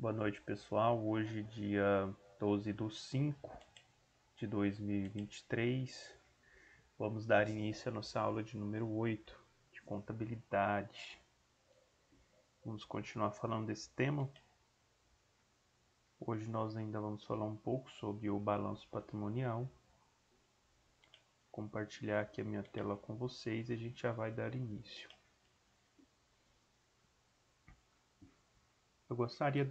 Boa noite, pessoal. Hoje, dia 12/5/2023, vamos dar início à nossa aula de número 8, de contabilidade. Vamos continuar falando desse tema. Hoje nós ainda vamos falar um pouco sobre o balanço patrimonial. Compartilhar aqui a minha tela com vocês e a gente já vai dar início. Eu gostaria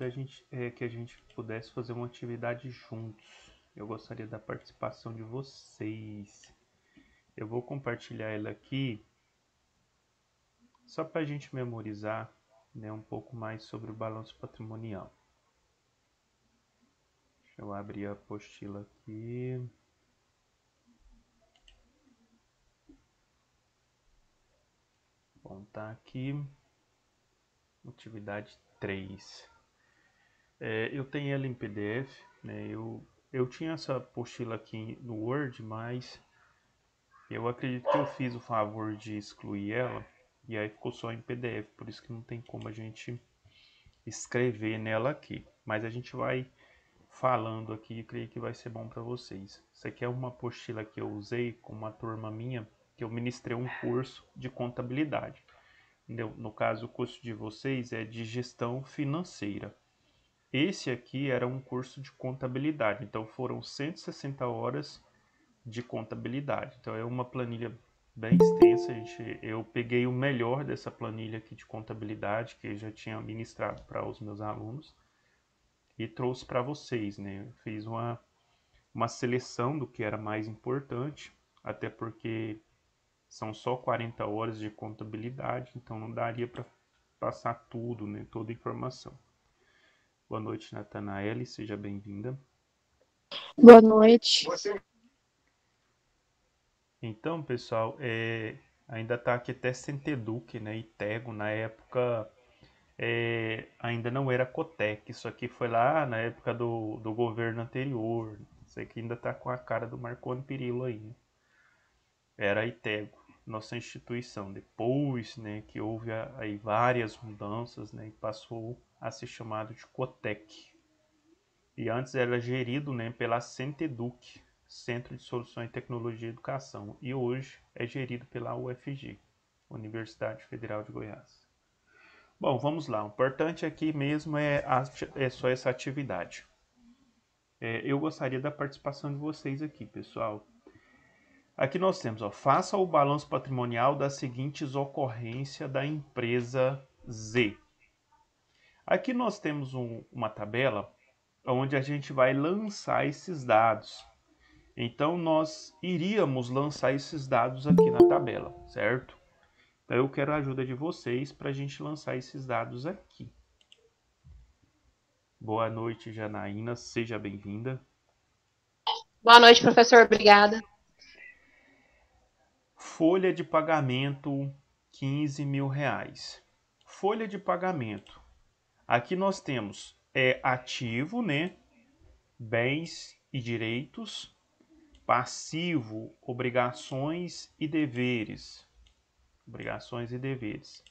que a gente pudesse fazer uma atividade juntos. Eu gostaria da participação de vocês. Eu vou compartilhar ela aqui só para a gente memorizar, né, um pouco mais sobre o balanço patrimonial. Deixa eu abrir a apostila aqui. Bom, tá aqui. Atividade 3. Eu tenho ela em PDF, né? Eu tinha essa apostila aqui no Word, mas eu acredito que eu fiz o favor de excluir ela e aí ficou só em PDF, por isso que não tem como a gente escrever nela aqui. Mas a gente vai falando aqui e creio que vai ser bom para vocês. Isso aqui é uma apostila que eu usei com uma turma minha, que eu ministrei um curso de contabilidade. No caso, o curso de vocês é de gestão financeira. Esse aqui era um curso de contabilidade, então foram 160 horas de contabilidade. Então é uma planilha bem extensa. Eu peguei o melhor dessa planilha aqui de contabilidade que eu já tinha ministrado para os meus alunos e trouxe para vocês, né? Eu fiz uma seleção do que era mais importante, até porque são só 40 horas de contabilidade, então não daria para passar tudo, né? Toda a informação. Boa noite, Natanaele, seja bem-vinda. Boa noite. Então, pessoal, ainda está aqui até Centeduc, né, e Tego, na época ainda não era Cotec, isso aqui foi lá na época do governo anterior, isso aqui ainda está com a cara do Marconi Perillo aí, né? Era a Itego, nossa instituição. Depois, né, que houve aí várias mudanças, né, e passou a ser chamado de Cotec. E antes era gerido, né, pela Centeduc, Centro de Soluções em Tecnologia e Educação, e hoje é gerido pela UFG, Universidade Federal de Goiás. Bom, vamos lá. O importante aqui mesmo é só essa atividade. Eu gostaria da participação de vocês aqui, pessoal. Aqui nós temos, ó, faça o balanço patrimonial das seguintes ocorrências da empresa Z. Aqui nós temos uma tabela onde a gente vai lançar esses dados. Então, nós iríamos lançar esses dados aqui na tabela, certo? Então, eu quero a ajuda de vocês para a gente lançar esses dados aqui. Boa noite, Janaína, seja bem-vinda. Boa noite, professor. Obrigada. Folha de pagamento, 15 mil reais. Folha de pagamento. Aqui nós temos ativo, né? Bens e direitos. Passivo, obrigações e deveres. Obrigações e deveres.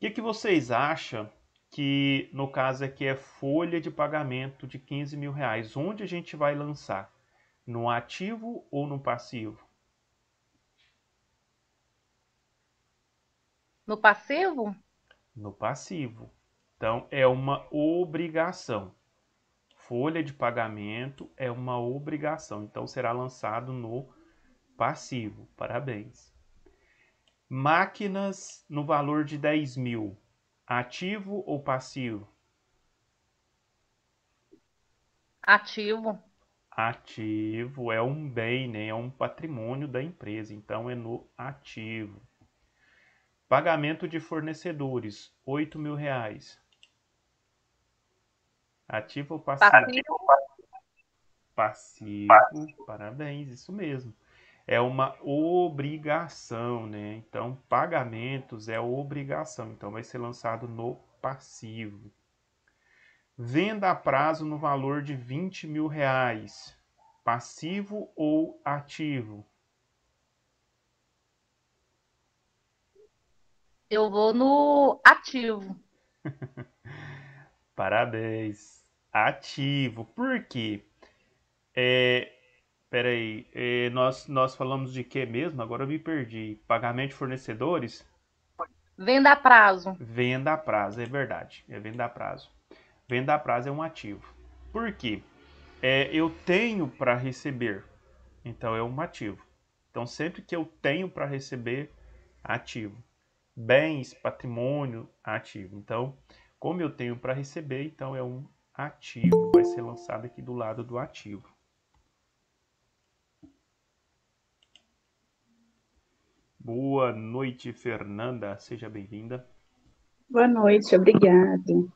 O que vocês acham que, no caso aqui, é folha de pagamento de 15 mil reais? Onde a gente vai lançar? No ativo ou no passivo? No passivo? No passivo. Então, é uma obrigação. Folha de pagamento é uma obrigação. Então, será lançado no passivo. Parabéns. Máquinas no valor de 10 mil. Ativo ou passivo? Ativo. Ativo é um bem, né? É um patrimônio da empresa, então é no ativo. Pagamento de fornecedores, 8 mil reais. Ativo ou passivo? Passivo. Passivo, parabéns, isso mesmo. É uma obrigação, né? Então, pagamentos é obrigação, então vai ser lançado no passivo. Venda a prazo no valor de 20 mil reais. Passivo ou ativo? Eu vou no ativo. Parabéns. Ativo. Por quê? Peraí, nós falamos de quê mesmo? Agora eu me perdi. Pagamento de fornecedores? Venda a prazo. Venda a prazo, é verdade. É venda a prazo. Venda a prazo é um ativo. Por quê? Eu tenho para receber, então é um ativo. Então sempre que eu tenho para receber, ativo. Bens, patrimônio, ativo. Então, como eu tenho para receber, então é um ativo. Vai ser lançado aqui do lado do ativo. Boa noite, Fernanda. Seja bem-vinda. Boa noite, obrigado.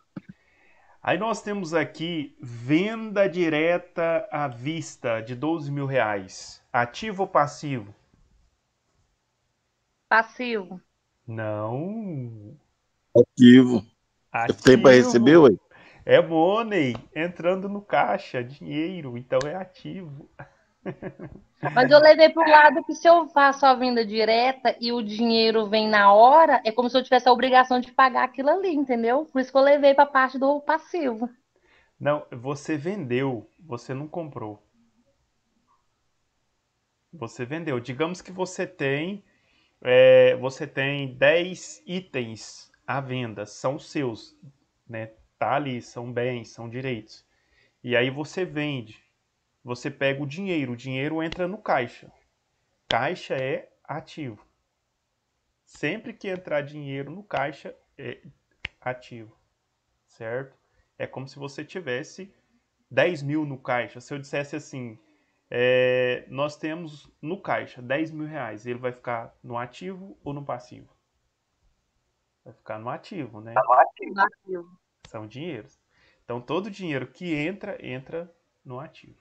Aí nós temos aqui venda direta à vista de R$ 12.000. Ativo ou passivo? Passivo. Não. Ativo. Tem para receber, Ativo. ué? É money. Entrando no caixa. Dinheiro. Então é ativo. Mas eu levei para o lado que se eu faço a venda direta e o dinheiro vem na hora, é como se eu tivesse a obrigação de pagar aquilo ali, entendeu? Por isso que eu levei para a parte do passivo. Não, você vendeu. Você não comprou. Você vendeu. Digamos que você tem 10 itens à venda. São seus. Né? Tá ali. São bens, são direitos. E aí você vende. Você pega o dinheiro entra no caixa. Caixa é ativo. Sempre que entrar dinheiro no caixa é ativo, certo? É como se você tivesse 10 mil no caixa. Se eu dissesse assim, nós temos no caixa R$ 10.000, ele vai ficar no ativo ou no passivo? Vai ficar no ativo, né? Passivo. São dinheiros. Então todo dinheiro que entra no ativo,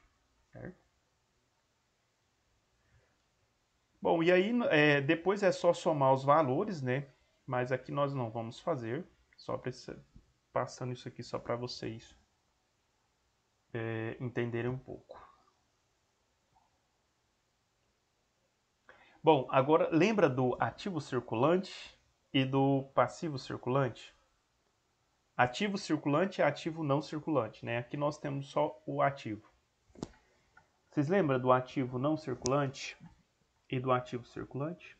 certo? Bom, e aí depois é só somar os valores, né? Mas aqui nós não vamos fazer, só passando isso aqui só para vocês entenderem um pouco. Bom, agora lembra do ativo circulante e do passivo circulante? Ativo circulante é ativo não circulante, né? Aqui nós temos só o ativo. Vocês lembram do ativo não circulante e do ativo circulante?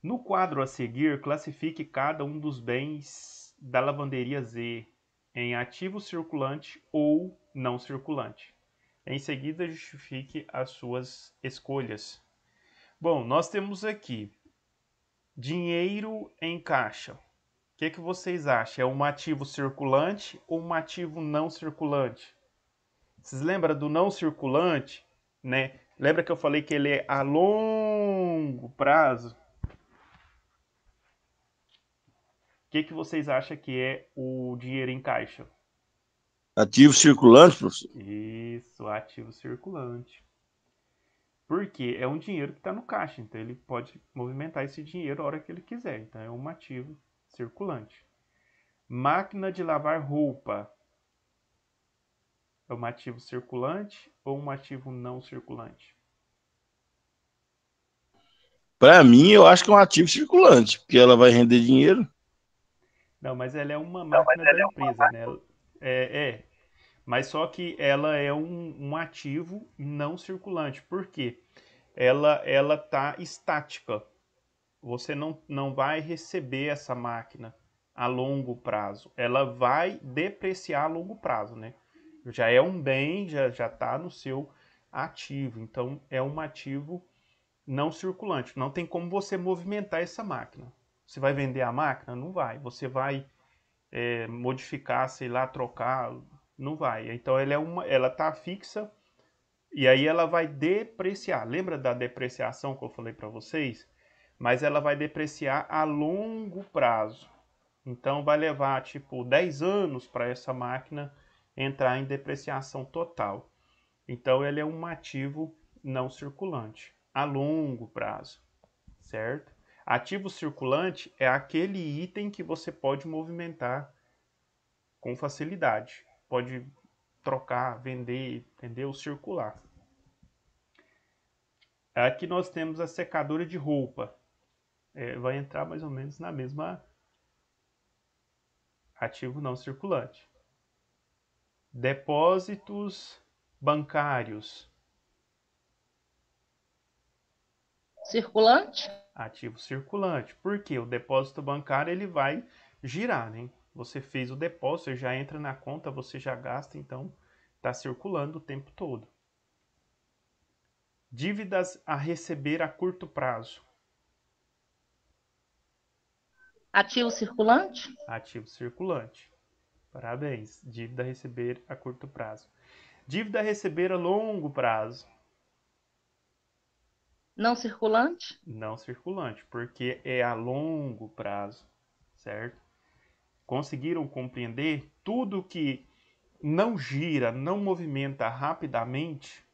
No quadro a seguir, classifique cada um dos bens da lavanderia Z em ativo circulante ou não circulante. Em seguida, justifique as suas escolhas. Bom, nós temos aqui dinheiro em caixa. O que vocês acham? É um ativo circulante ou um ativo não circulante? Vocês lembram do não circulante, né? Lembra que eu falei que ele é a longo prazo? O que vocês acham que é o dinheiro em caixa? Ativo circulante, professor? Isso, ativo circulante. Porque é um dinheiro que está no caixa, então ele pode movimentar esse dinheiro a hora que ele quiser. Então é um ativo circulante. Máquina de lavar roupa é um ativo circulante ou um ativo não circulante? Para mim, eu acho que é um ativo circulante, porque ela vai render dinheiro. Não, mas ela é uma máquina da empresa, né? Mas só que ela é um ativo não circulante. Por quê? Ela tá estática. Você não vai receber essa máquina a longo prazo. Ela vai depreciar a longo prazo, né? Já é um bem, já está no seu ativo. Então, é um ativo não circulante. Não tem como você movimentar essa máquina. Você vai vender a máquina? Não vai. Você vai modificar, sei lá, trocar? Não vai. Então, ela está fixa e aí ela vai depreciar. Lembra da depreciação que eu falei para vocês? Mas ela vai depreciar a longo prazo. Então vai levar tipo 10 anos para essa máquina entrar em depreciação total. Então ele é um ativo não circulante a longo prazo, certo? Ativo circulante é aquele item que você pode movimentar com facilidade. Pode trocar, vender, entendeu? Circular. Aqui nós temos a secadora de roupa. Vai entrar mais ou menos na mesma ativo não circulante. Depósitos bancários, Circulante? ativo circulante. Por quê? O depósito bancário ele vai girar, né? Você fez o depósito, já entra na conta, você já gasta, então está circulando o tempo todo. Dívidas a receber a curto prazo, Ativo circulante? ativo circulante. Parabéns. Dívida a receber a curto prazo. Dívida a receber a longo prazo, Não circulante? não circulante, porque é a longo prazo, certo? Conseguiram compreender? Tudo que não gira, não movimenta rapidamente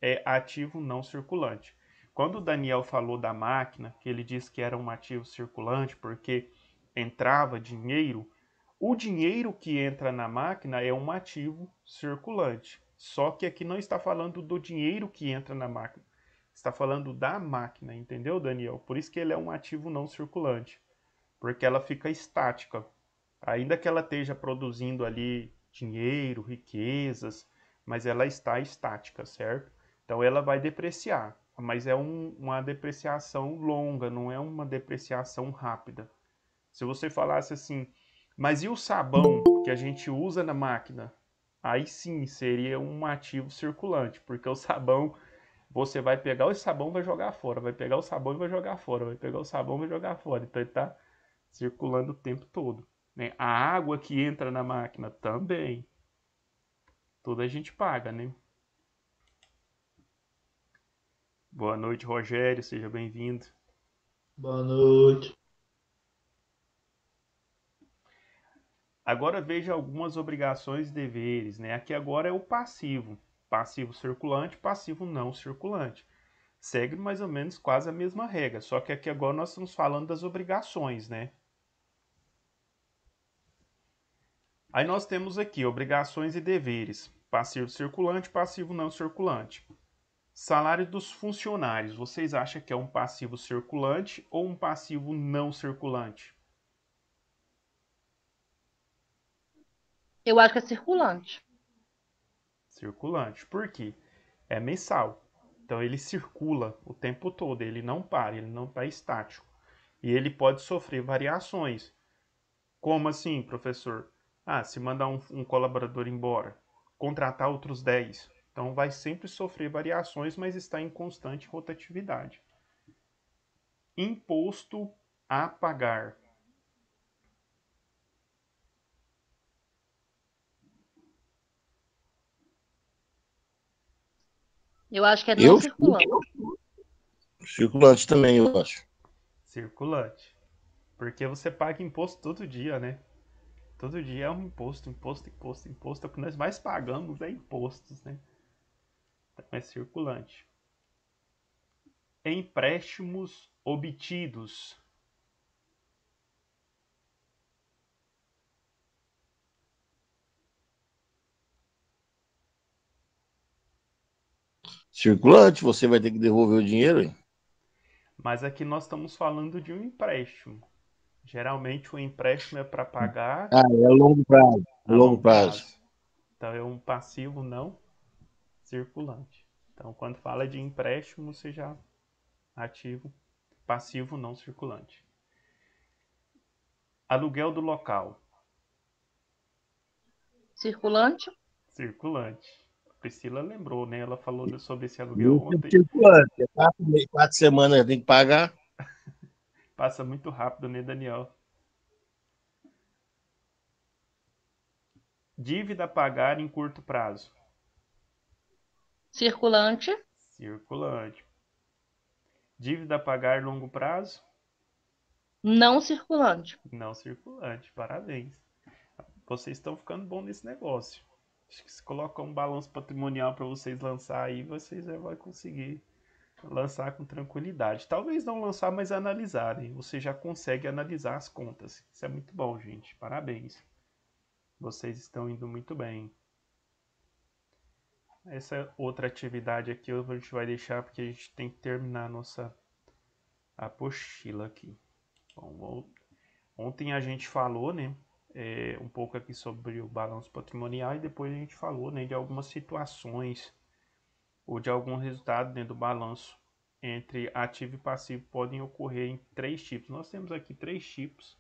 é ativo não circulante. Quando o Daniel falou da máquina, que ele disse que era um ativo circulante porque entrava dinheiro, o dinheiro que entra na máquina é um ativo circulante. Só que aqui não está falando do dinheiro que entra na máquina. Está falando da máquina, entendeu, Daniel? Por isso que ele é um ativo não circulante, porque ela fica estática. Ainda que ela esteja produzindo ali dinheiro, riquezas, mas ela está estática, certo? Então ela vai depreciar, mas é uma depreciação longa, não é uma depreciação rápida. Se você falasse assim, mas e o sabão que a gente usa na máquina? Aí sim seria um ativo circulante, porque o sabão, você vai pegar o sabão e vai jogar fora, vai pegar o sabão e vai jogar fora, vai pegar o sabão e vai jogar fora. Então ele está circulando o tempo todo, né? A água que entra na máquina também, tudo a gente paga, né? Boa noite, Rogério, seja bem-vindo. Boa noite. Agora veja algumas obrigações e deveres, né? Aqui agora é o passivo. Passivo circulante, passivo não circulante. Segue mais ou menos quase a mesma regra, só que aqui agora nós estamos falando das obrigações, né? Aí nós temos aqui obrigações e deveres. Passivo circulante, passivo não circulante. Salário dos funcionários. Vocês acham que é um passivo circulante ou um passivo não circulante? Eu acho que é circulante. Circulante. Por quê? É mensal. Então ele circula o tempo todo, ele não para, ele não está estático. E ele pode sofrer variações. Como assim, professor? Ah, se mandar um colaborador embora, contratar outros 10. Então vai sempre sofrer variações, mas está em constante rotatividade. Imposto a pagar. Eu acho que é não Eu? circulante. Circulante também, eu acho. Circulante. Porque você paga imposto todo dia, né? Todo dia é um imposto, imposto, imposto, imposto. É o que nós mais pagamos é impostos, né? Então é circulante. Empréstimos obtidos. Circulante, você vai ter que devolver o dinheiro, hein? Mas aqui nós estamos falando de um empréstimo. Geralmente o empréstimo é para pagar Ah, é a longo prazo. A a longo longo prazo. prazo. Então é um passivo não circulante. Então quando fala de empréstimo, você já ativo passivo não circulante. Aluguel do local. Circulante? Circulante. A Priscila lembrou, né? Ela falou sobre esse aluguel Isso é ontem. circulante. É 4 semanas tem que pagar. Passa muito rápido, né, Daniel? Dívida a pagar em curto prazo. Circulante? Circulante. Dívida a pagar em longo prazo. Não circulante. Não circulante. Parabéns. Vocês estão ficando bom nesse negócio. Acho que se colocar um balanço patrimonial para vocês lançar aí, vocês já vão conseguir lançar com tranquilidade. Talvez não lançar, mas analisarem. Você já consegue analisar as contas. Isso é muito bom, gente. Parabéns. Vocês estão indo muito bem. Essa outra atividade aqui a gente vai deixar porque a gente tem que terminar a nossa apostila aqui. Bom, ontem a gente falou, né, um pouco aqui sobre o balanço patrimonial e depois a gente falou, né, de algumas situações ou de algum resultado dentro do balanço entre ativo e passivo podem ocorrer em 3 tipos. Nós temos aqui 3 tipos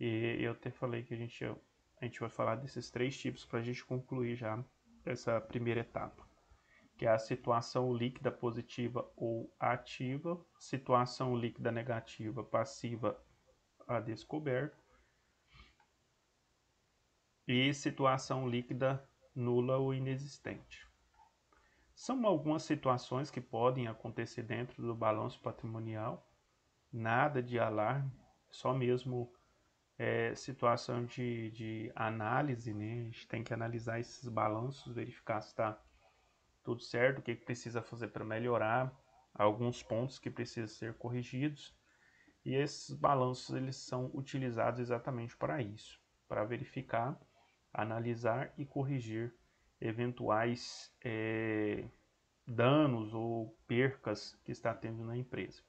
e eu até falei que a gente vai falar desses 3 tipos para a gente concluir já essa primeira etapa, que é a situação líquida positiva ou ativa, situação líquida negativa passiva a descoberto e situação líquida nula ou inexistente. São algumas situações que podem acontecer dentro do balanço patrimonial, nada de alarme, só mesmo situação de análise, né? A gente tem que analisar esses balanços, verificar se está tudo certo, o que precisa fazer para melhorar, alguns pontos que precisam ser corrigidos. E esses balanços eles são utilizados exatamente para isso, para verificar, analisar e corrigir eventuais danos ou percas que está tendo na empresa.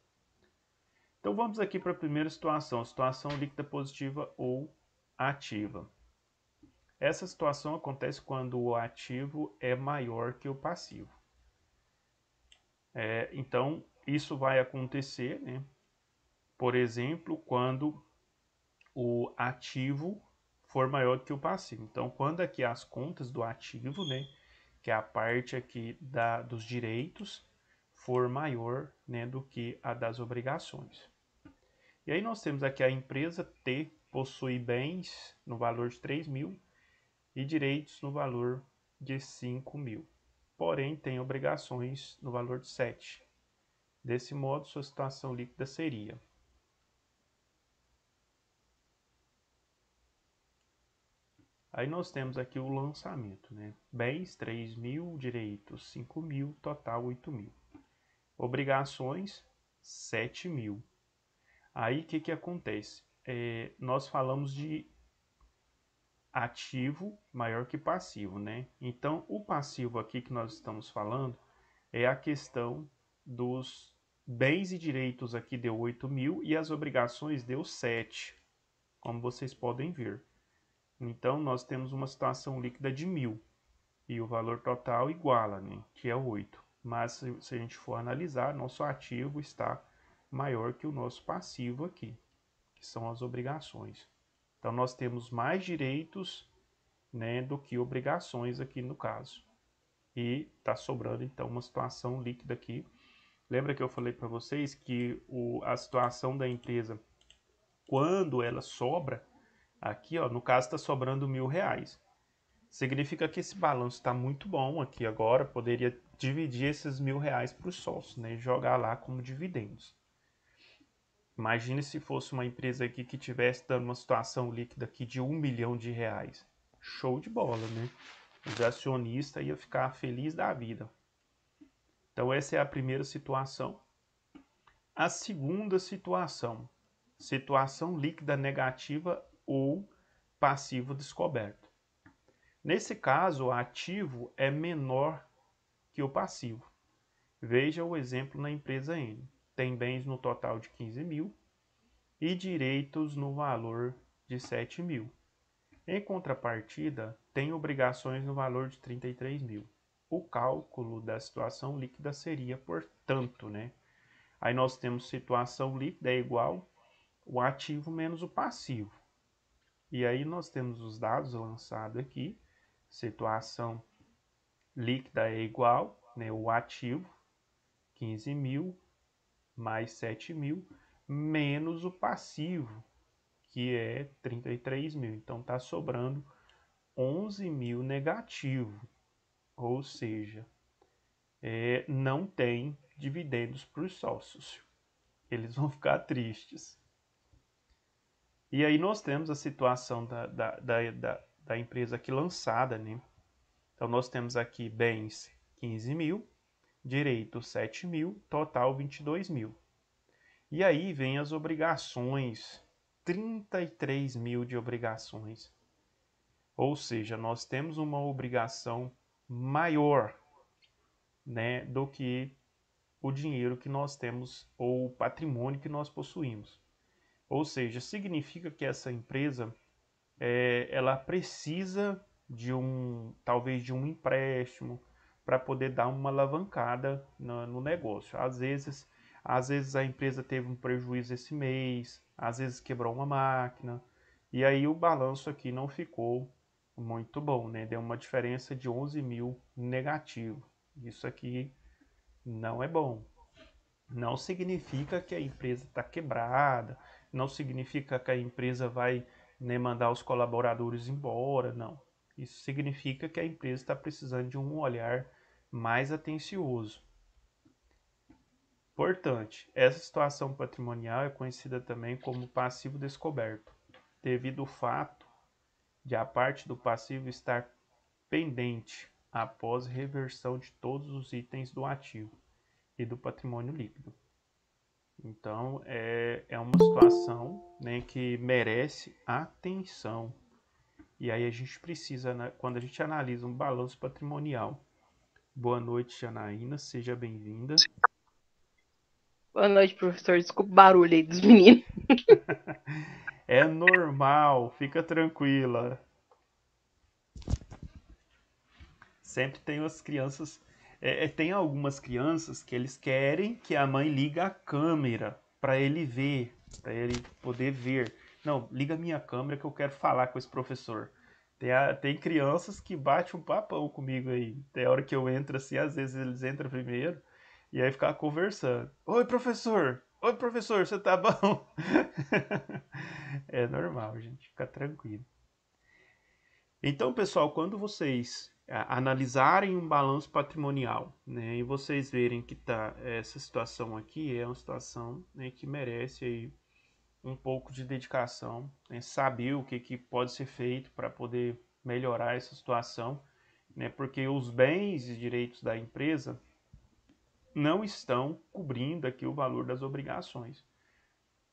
Então vamos aqui para a primeira situação, situação líquida positiva ou ativa. Essa situação acontece quando o ativo é maior que o passivo. Então isso vai acontecer, né? Por exemplo, quando o ativo for maior que o passivo. Então, quando aqui as contas do ativo, né, que é a parte aqui dos direitos, for maior, né, do que a das obrigações. E aí nós temos aqui a empresa T possui bens no valor de 3.000 e direitos no valor de 5.000. Porém, tem obrigações no valor de 7. Desse modo, sua situação líquida seria: aí nós temos aqui o lançamento, né? Bens 3.000, direitos 5.000, total 8.000. Obrigações 7.000. Aí o que acontece? Nós falamos de ativo maior que passivo, né? Então o passivo aqui que nós estamos falando é a questão dos bens e direitos aqui deu 8.000 e as obrigações deu 7, como vocês podem ver. Então, nós temos uma situação líquida de 1.000 e o valor total iguala, né, que é 8. Mas se a gente for analisar, nosso ativo está maior que o nosso passivo aqui, que são as obrigações. Então, nós temos mais direitos, né, do que obrigações aqui no caso. E está sobrando, então, uma situação líquida aqui. Lembra que eu falei para vocês que a situação da empresa, quando ela sobra, aqui, ó, no caso está sobrando R$ 1.000. Significa que esse balanço está muito bom aqui agora. Poderia dividir esses R$ 1.000 para os sócios, né? E jogar lá como dividendos. Imagine se fosse uma empresa aqui que tivesse dando uma situação líquida aqui de R$ 1.000.000. Show de bola, né? Os acionistas iam ficar feliz da vida. Então essa é a primeira situação. A segunda situação, situação líquida negativa ou passivo descoberto. Nesse caso, o ativo é menor que o passivo. Veja o exemplo na empresa N. Tem bens no total de 15.000 e direitos no valor de 7.000. Em contrapartida, tem obrigações no valor de 33.000. O cálculo da situação líquida seria, portanto, né? Aí nós temos situação líquida é igual o ativo menos o passivo. E aí nós temos os dados lançados aqui. Situação líquida é igual, né, o ativo, 15.000 mais 7.000, menos o passivo, que é 33.000. Então está sobrando 11.000 negativo. Ou seja, não tem dividendos para os sócios. Eles vão ficar tristes. E aí nós temos a situação da empresa aqui lançada, né? Então nós temos aqui bens 15.000, direitos 7.000, total 22.000. E aí vem as obrigações, 33.000 de obrigações. Ou seja, nós temos uma obrigação maior, né, do que o dinheiro que nós temos ou o patrimônio que nós possuímos. Ou seja, significa que essa empresa ela precisa talvez de um empréstimo para poder dar uma alavancada no negócio. Às vezes a empresa teve um prejuízo esse mês, às vezes quebrou uma máquina, e aí o balanço aqui não ficou muito bom, né? Deu uma diferença de 11 mil negativo. Isso aqui não é bom. Não significa que a empresa está quebrada, não significa que a empresa vai, né, mandar os colaboradores embora, não. Isso significa que a empresa está precisando de um olhar mais atencioso. Importante, essa situação patrimonial é conhecida também como passivo descoberto, devido ao fato de a parte do passivo estar pendente após reversão de todos os itens do ativo e do patrimônio líquido. Então, é uma situação, né, que merece atenção. E aí a gente precisa, né, quando a gente analisa um balanço patrimonial. Boa noite, Janaína, seja bem-vinda. Boa noite, professor. Desculpa o barulho aí dos meninos. É normal, fica tranquila. Sempre tem as crianças... tem algumas crianças que eles querem que a mãe ligue a câmera para ele ver, para ele poder ver. Não, liga a minha câmera que eu quero falar com esse professor. Tem crianças que batem um papão comigo aí. Tem hora que eu entro assim, às vezes eles entram primeiro, e aí ficar conversando. Oi, professor! Oi, professor, você tá bom? É normal, gente, fica tranquilo. Então, pessoal, quando vocês analisarem um balanço patrimonial, né, e vocês verem que essa situação aqui é uma situação, né, que merece aí um pouco de dedicação, né, saber o que pode ser feito para poder melhorar essa situação, né, porque os bens e direitos da empresa não estão cobrindo aqui o valor das obrigações.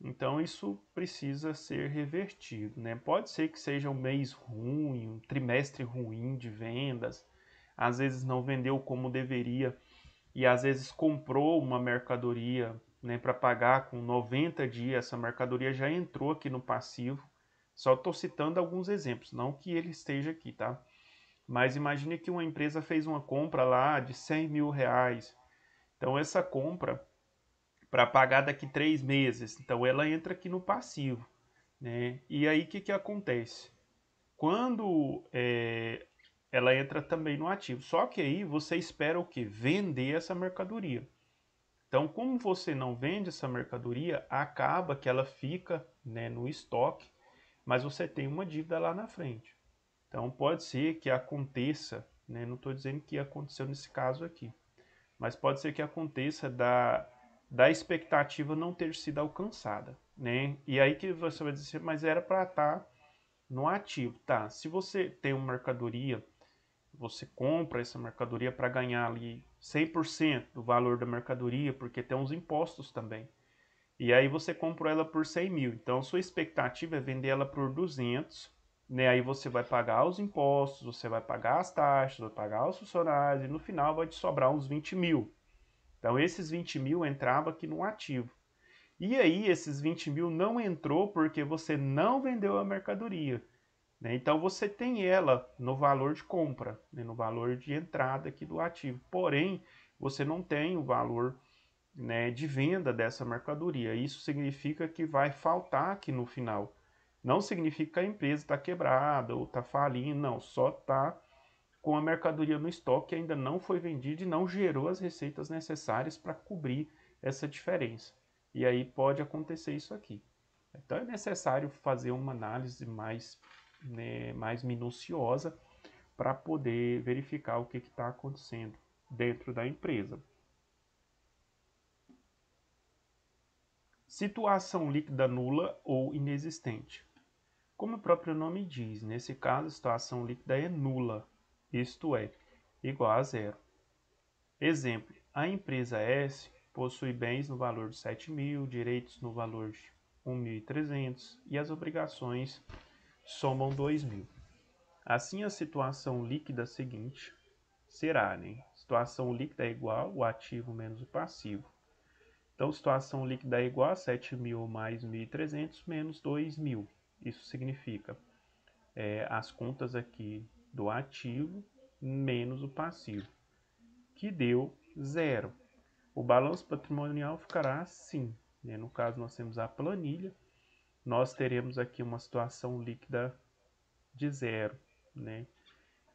Então isso precisa ser revertido, né? Pode ser que seja um mês ruim, um trimestre ruim de vendas, às vezes não vendeu como deveria e às vezes comprou uma mercadoria, né, para pagar com 90 dias, essa mercadoria já entrou aqui no passivo. Só estou citando alguns exemplos, não que ele esteja aqui, tá? Mas imagine que uma empresa fez uma compra lá de 100 mil reais. Então essa compra para pagar daqui 3 meses. Então ela entra aqui no passivo, né? E aí o que acontece? Quando ela entra também no ativo. Só que aí você espera o que? Vender essa mercadoria. Então, como você não vende essa mercadoria, acaba que ela fica, né, no estoque, mas você tem uma dívida lá na frente. Então pode ser que aconteça, né, não estou dizendo que aconteceu nesse caso aqui, mas pode ser que aconteça da expectativa não ter sido alcançada, né? E aí que você vai dizer, mas era para estar no ativo, tá? Se você tem uma mercadoria, você compra essa mercadoria para ganhar ali 100% do valor da mercadoria, porque tem uns impostos também. E aí você comprou ela por 100 mil, então sua expectativa é vender ela por 200, né? Aí você vai pagar os impostos, você vai pagar as taxas, vai pagar os funcionários, e no final vai te sobrar uns 20 mil. Então esses 20 mil entrava aqui no ativo. E aí esses 20 mil não entrou porque você não vendeu a mercadoria, né? Então você tem ela no valor de compra, né? No valor de entrada aqui do ativo. Porém, você não tem o valor, né, de venda dessa mercadoria. Isso significa que vai faltar aqui no final. Não significa que a empresa está quebrada ou está falindo, não. Só está com a mercadoria no estoque que ainda não foi vendida e não gerou as receitas necessárias para cobrir essa diferença. E aí pode acontecer isso aqui. Então é necessário fazer uma análise mais, né, mais minuciosa para poder verificar o que está acontecendo dentro da empresa. Situação líquida nula ou inexistente. Como o próprio nome diz, nesse caso a situação líquida é nula, isto é, igual a zero. Exemplo, a empresa S possui bens no valor de 7 mil, direitos no valor de 1.300 e as obrigações somam 2 mil. Assim, a situação líquida seguinte será, né? Situação líquida é igual o ativo menos o passivo. Então, situação líquida é igual a 7 mil mais 1.300 menos 2 mil. Isso significa as contas aqui do ativo menos o passivo, que deu zero. O balanço patrimonial ficará assim, né? No caso, nós temos a planilha, nós teremos aqui uma situação líquida de zero, né?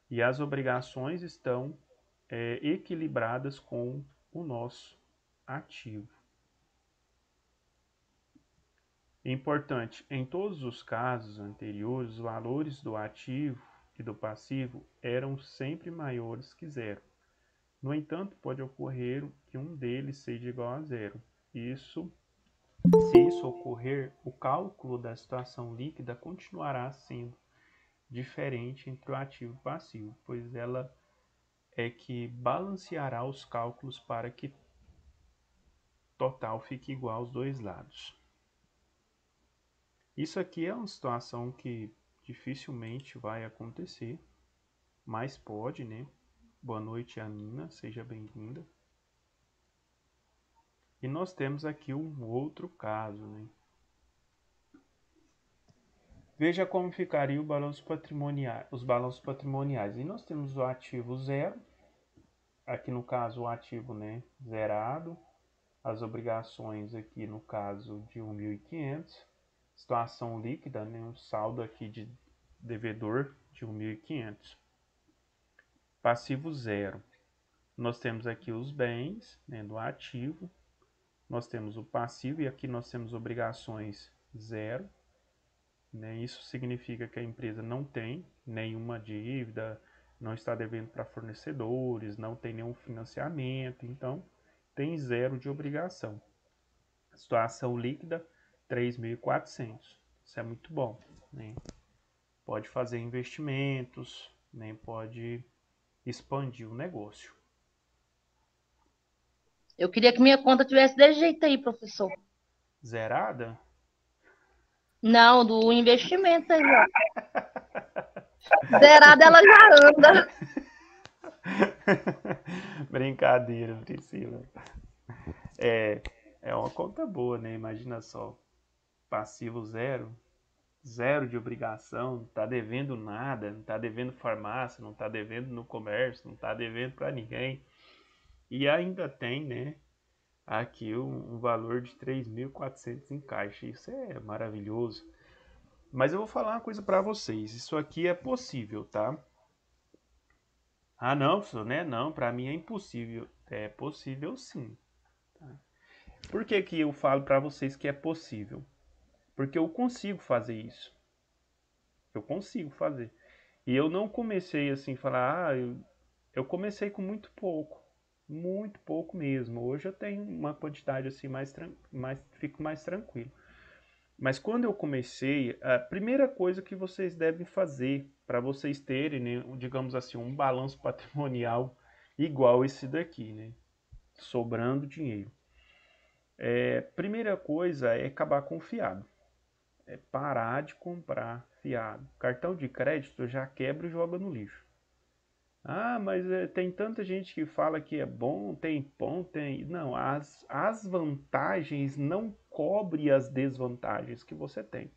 E as obrigações estão equilibradas com o nosso ativo. Importante, em todos os casos anteriores, os valores do ativo e do passivo eram sempre maiores que zero. No entanto, pode ocorrer que um deles seja igual a zero. Se isso ocorrer, o cálculo da situação líquida continuará sendo diferente entre o ativo e o passivo, pois ela é que balanceará os cálculos para que total fique igual aos dois lados. Isso aqui é uma situação que dificilmente vai acontecer, mas pode, né? Boa noite, Anina, seja bem-vinda. E nós temos aqui um outro caso, né? Veja como ficaria os balanços patrimoniais. E nós temos o ativo zero, aqui no caso o ativo, né, zerado, as obrigações aqui no caso de 1.500, situação líquida, né, um saldo aqui de devedor de 1.500. Passivo zero. Nós temos aqui os bens, né, do ativo, nós temos o passivo e aqui nós temos obrigações zero, né? Isso significa que a empresa não tem nenhuma dívida, não está devendo para fornecedores, não tem nenhum financiamento, então tem zero de obrigação. Situação líquida, 3.400. Isso é muito bom, né? Pode fazer investimentos, né? Pode expandir o negócio. Eu queria que minha conta tivesse desse jeito aí, professor. Zerada? Não, do investimento aí, ó. Zerada ela já anda. Brincadeira, Priscila. É uma conta boa, né? Imagina só. Passivo zero. Zero de obrigação. Não tá devendo nada. Não tá devendo farmácia. Não tá devendo no comércio. Não tá devendo para ninguém. E ainda tem, né? Aqui um valor de 3.400 em caixa. Isso é maravilhoso. Mas eu vou falar uma coisa para vocês. Isso aqui é possível, tá? Ah, não, professor, né? Não, para mim é impossível. É possível sim. Tá? Por que que eu falo para vocês que é possível? Porque eu consigo fazer isso. Eu consigo fazer. E eu não comecei assim, falar, eu comecei com muito pouco mesmo. Hoje eu tenho uma quantidade assim fico mais tranquilo. Mas quando eu comecei, a primeira coisa que vocês devem fazer para vocês terem, né, digamos assim, um balanço patrimonial igual esse daqui, né, sobrando dinheiro. Primeira coisa é acabar com o fiado. É parar de comprar fiado. Cartão de crédito já quebra e joga no lixo. Ah, mas tem tanta gente que fala que é bom, tem bom, tem... Não, as vantagens não cobrem as desvantagens que você tem.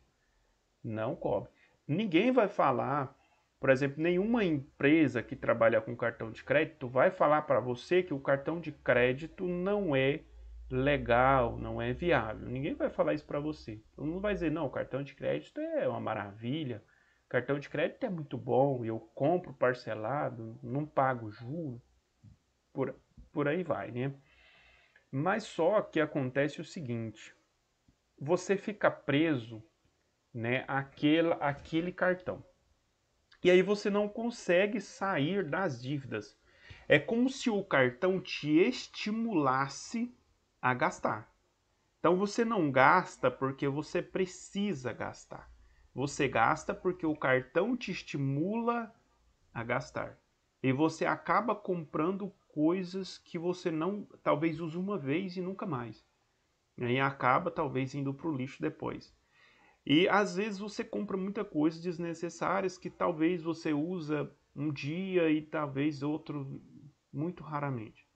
Não cobre. Ninguém vai falar, por exemplo, nenhuma empresa que trabalha com cartão de crédito vai falar para você que o cartão de crédito não é legal, não é viável. Ninguém vai falar isso para você. Todo mundo vai dizer, não, o cartão de crédito é uma maravilha, cartão de crédito é muito bom, eu compro parcelado, não pago juros, por aí vai, né? Mas só que acontece o seguinte, você fica preso, né, aquele cartão. E aí você não consegue sair das dívidas. É como se o cartão te estimulasse a gastar. Então você não gasta porque você precisa gastar. Você gasta porque o cartão te estimula a gastar. E você acaba comprando coisas que você não, talvez use uma vez e nunca mais. E aí acaba talvez indo para o lixo depois. E às vezes você compra muita coisa desnecessárias que talvez você usa um dia e talvez outro muito raramente.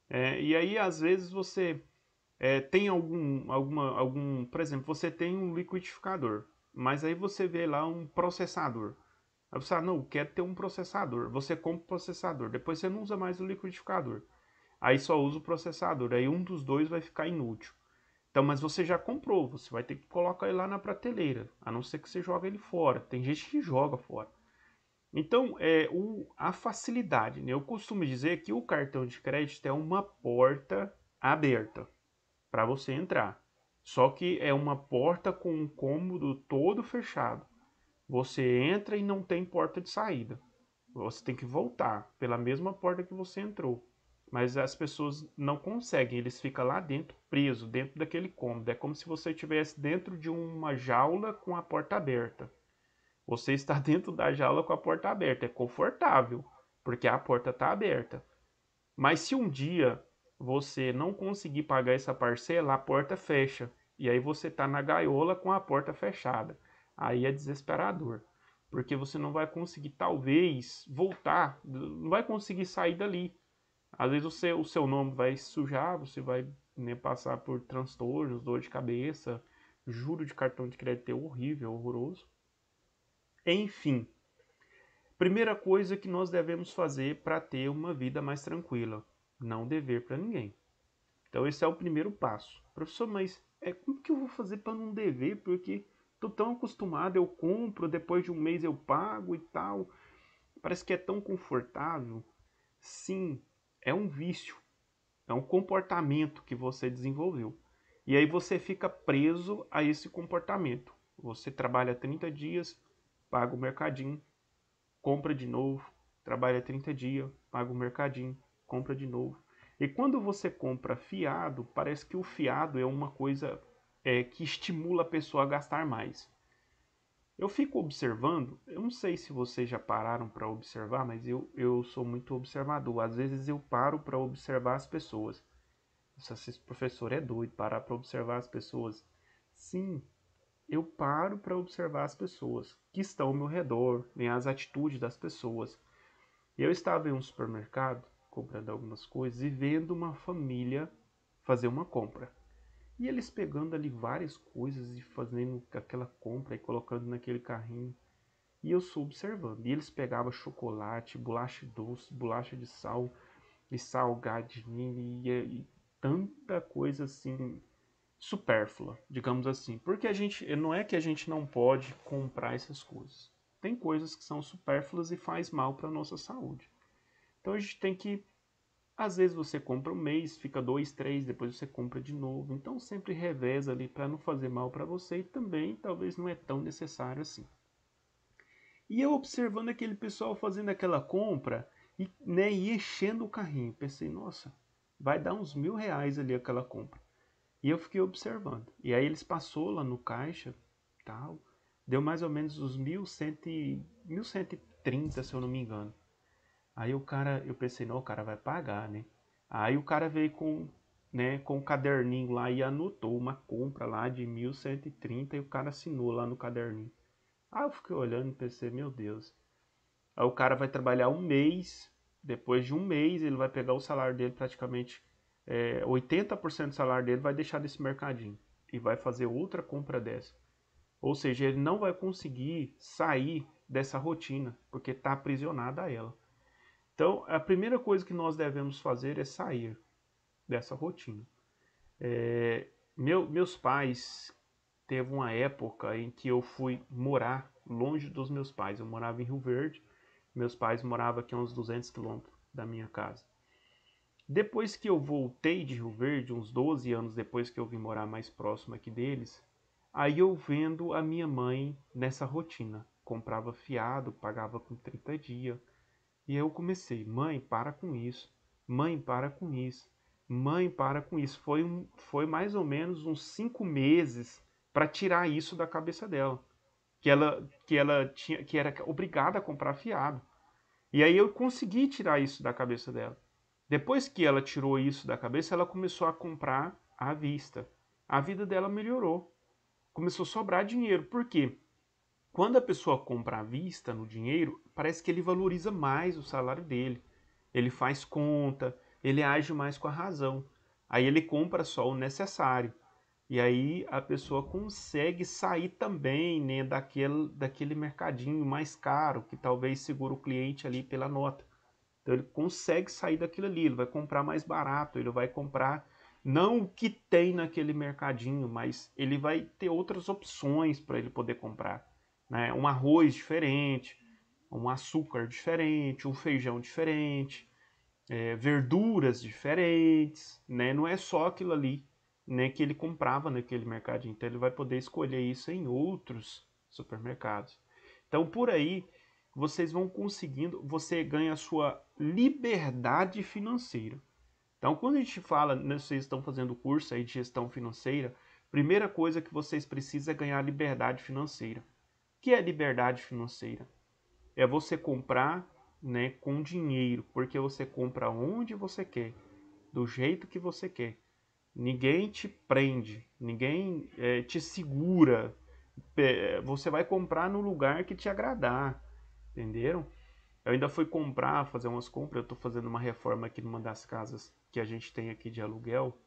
E aí às vezes você tem por exemplo, você tem um liquidificador. mas aí você vê lá um processador. Aí você fala, não, quero ter um processador. Você compra o processador, depois você não usa mais o liquidificador. Aí só usa o processador, aí um dos dois vai ficar inútil. Então, mas você já comprou, você vai ter que colocar ele lá na prateleira, a não ser que você joga ele fora. Tem gente que joga fora. Então, a facilidade, né? Eu costumo dizer que o cartão de crédito é uma porta aberta para você entrar. Só que é uma porta com um cômodo todo fechado. Você entra e não tem porta de saída. Você tem que voltar pela mesma porta que você entrou. Mas as pessoas não conseguem, eles ficam lá dentro, presos, dentro daquele cômodo. É como se você estivesse dentro de uma jaula com a porta aberta. Você está dentro da jaula com a porta aberta. É confortável, porque a porta está aberta. Mas se um dia você não conseguir pagar essa parcela, a porta fecha. E aí você está na gaiola com a porta fechada. Aí é desesperador. Porque você não vai conseguir, talvez, voltar. Não vai conseguir sair dali. Às vezes o seu nome vai sujar, você vai, né, passar por transtornos, dor de cabeça. Juro de cartão de crédito é horrível, horroroso. Enfim, primeira coisa que nós devemos fazer para ter uma vida mais tranquila: não dever para ninguém. Então esse é o primeiro passo. Professor, mas como que eu vou fazer para não dever? Porque estou tão acostumado, eu compro, depois de um mês eu pago e tal. Parece que é tão confortável. Sim, é um vício, é um comportamento que você desenvolveu. E aí você fica preso a esse comportamento. Você trabalha 30 dias, paga o mercadinho, compra de novo, trabalha 30 dias, paga o mercadinho, compra de novo. E quando você compra fiado, parece que o fiado é uma coisa que estimula a pessoa a gastar mais. Eu fico observando, eu não sei se vocês já pararam para observar, mas eu sou muito observador. Às vezes eu paro para observar as pessoas. Esse professor é doido, parar para observar as pessoas. Sim, eu paro para observar as pessoas que estão ao meu redor, né, as atitudes das pessoas. Eu estava em um supermercado comprando algumas coisas e vendo uma família fazer uma compra. E eles pegando ali várias coisas e fazendo aquela compra e colocando naquele carrinho. E eu só observando. E eles pegavam chocolate, bolacha doce, bolacha de sal e salgadinho e tanta coisa assim supérflua, digamos assim. Porque a gente, não é que a gente não pode comprar essas coisas. Tem coisas que são supérfluas e faz mal para a nossa saúde. Então a gente tem que, às vezes você compra um mês, fica 2, 3, depois você compra de novo. Então sempre reveza ali para não fazer mal para você e também talvez não é tão necessário assim. E eu observando aquele pessoal fazendo aquela compra e, né, e enchendo o carrinho, pensei, nossa, vai dar uns R$ 1.000 ali aquela compra. E eu fiquei observando. E aí eles passou lá no caixa, tal, deu mais ou menos uns 1.130, se eu não me engano. Aí o cara, eu pensei, não, o cara vai pagar, né? Aí o cara veio com o caderninho lá e anotou uma compra lá de 1.130 e o cara assinou lá no caderninho. Aí eu fiquei olhando e pensei, meu Deus. Aí o cara vai trabalhar um mês, depois de um mês ele vai pegar o salário dele praticamente, 80% do salário dele vai deixar desse mercadinho e vai fazer outra compra dessa. Ou seja, ele não vai conseguir sair dessa rotina, porque está aprisionado a ela. Então, a primeira coisa que nós devemos fazer é sair dessa rotina. Meus pais, teve uma época em que eu fui morar longe dos meus pais. Eu morava em Rio Verde, meus pais moravam aqui a uns 200 quilômetros da minha casa. Depois que eu voltei de Rio Verde, uns 12 anos depois que eu vim morar mais próximo aqui deles, aí eu vendo a minha mãe nessa rotina. Comprava fiado, pagava com 30 dias. E aí eu comecei, mãe, para com isso. Mãe, para com isso. Mãe, para com isso. Foi mais ou menos uns 5 meses para tirar isso da cabeça dela. Que era obrigada a comprar fiado. E aí eu consegui tirar isso da cabeça dela. Depois que ela tirou isso da cabeça, ela começou a comprar à vista. A vida dela melhorou. Começou a sobrar dinheiro. Por quê? Quando a pessoa compra à vista no dinheiro, parece que ele valoriza mais o salário dele. Ele faz conta, ele age mais com a razão. Aí ele compra só o necessário. E aí a pessoa consegue sair também, né, daquele mercadinho mais caro, que talvez segura o cliente ali pela nota. Então ele consegue sair daquilo ali, ele vai comprar mais barato, ele vai comprar não o que tem naquele mercadinho, mas ele vai ter outras opções para ele poder comprar, né? Um arroz diferente, um açúcar diferente, um feijão diferente, verduras diferentes, né? Não é só aquilo ali, né, que ele comprava naquele mercadinho. Então ele vai poder escolher isso em outros supermercados. Então por aí vocês vão conseguindo, você ganha a sua liberdade financeira. Então quando a gente fala, né, vocês estão fazendo curso aí de gestão financeira, primeira coisa que vocês precisam é ganhar liberdade financeira. O que é liberdade financeira? É você comprar, né, com dinheiro, porque você compra onde você quer, do jeito que você quer. Ninguém te prende, ninguém te segura. Você vai comprar no lugar que te agradar, entenderam? Eu ainda fui comprar, fazer umas compras. Eu estou fazendo uma reforma aqui numa das casas que a gente tem aqui de aluguel.